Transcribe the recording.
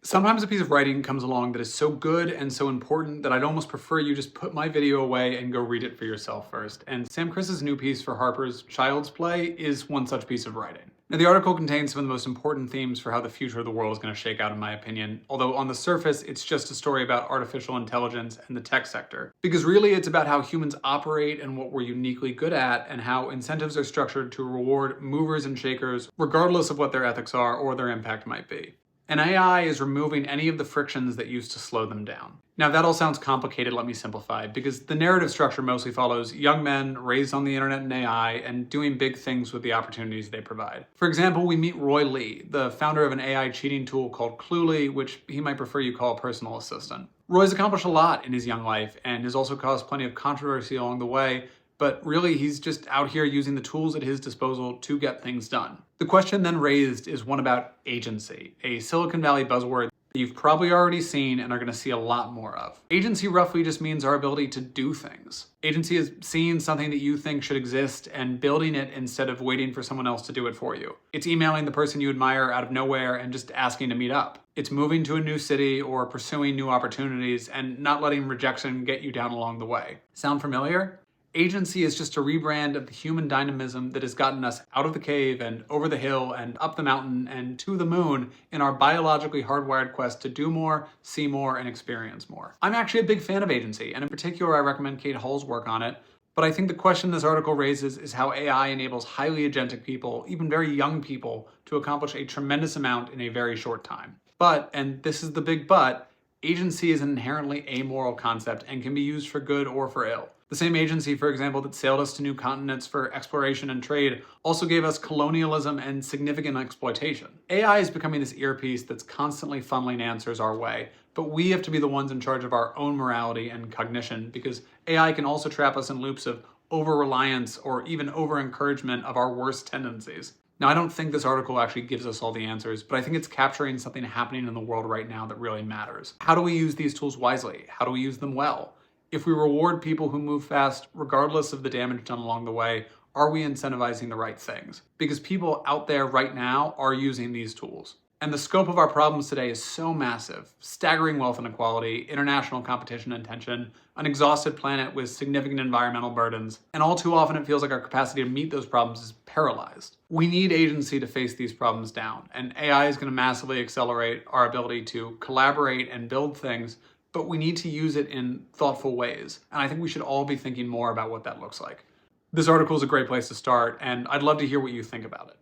Sometimes a piece of writing comes along that is so good and so important that I'd almost prefer you just put my video away and go read it for yourself first. And Sam Chris's new piece for Harper's Child's Play is one such piece of writing. Now, the article contains some of the most important themes for how the future of the world is going to shake out, in my opinion, although on the surface, it's just a story about artificial intelligence and the tech sector. Because really, it's about how humans operate and what we're uniquely good at, and how incentives are structured to reward movers and shakers, regardless of what their ethics are or their impact might be. And AI is removing any of the frictions that used to slow them down. Now, that all sounds complicated, let me simplify, because the narrative structure mostly follows young men raised on the internet and AI and doing big things with the opportunities they provide. For example, we meet Roy Lee, the founder of an AI cheating tool called Cluely, which he might prefer you call a personal assistant. Roy's accomplished a lot in his young life and has also caused plenty of controversy along the way, but really he's just out here using the tools at his disposal to get things done. The question then raised is one about agency, a Silicon Valley buzzword that you've probably already seen and are going to see a lot more of. Agency roughly just means our ability to do things. Agency is seeing something that you think should exist and building it instead of waiting for someone else to do it for you. It's emailing the person you admire out of nowhere and just asking to meet up. It's moving to a new city or pursuing new opportunities and not letting rejection get you down along the way. Sound familiar? Agency is just a rebrand of the human dynamism that has gotten us out of the cave and over the hill and up the mountain and to the moon in our biologically hardwired quest to do more, see more, and experience more. I'm actually a big fan of agency, and in particular I recommend Kate Hull's work on it, but I think the question this article raises is how AI enables highly agentic people, even very young people, to accomplish a tremendous amount in a very short time. But, and this is the big but, agency is an inherently amoral concept and can be used for good or for ill. The same agency, for example, that sailed us to new continents for exploration and trade also gave us colonialism and significant exploitation. AI is becoming this earpiece that's constantly funneling answers our way, but we have to be the ones in charge of our own morality and cognition, because AI can also trap us in loops of over-reliance or even over-encouragement of our worst tendencies. Now, I don't think this article actually gives us all the answers, but I think it's capturing something happening in the world right now that really matters. How do we use these tools wisely? How do we use them well? If we reward people who move fast, regardless of the damage done along the way, are we incentivizing the right things? Because people out there right now are using these tools. And the scope of our problems today is so massive. Staggering wealth inequality, international competition and tension, an exhausted planet with significant environmental burdens, and all too often it feels like our capacity to meet those problems is paralyzed. We need agency to face these problems down, and AI is going to massively accelerate our ability to collaborate and build things, but we need to use it in thoughtful ways. And I think we should all be thinking more about what that looks like. This article is a great place to start, and I'd love to hear what you think about it.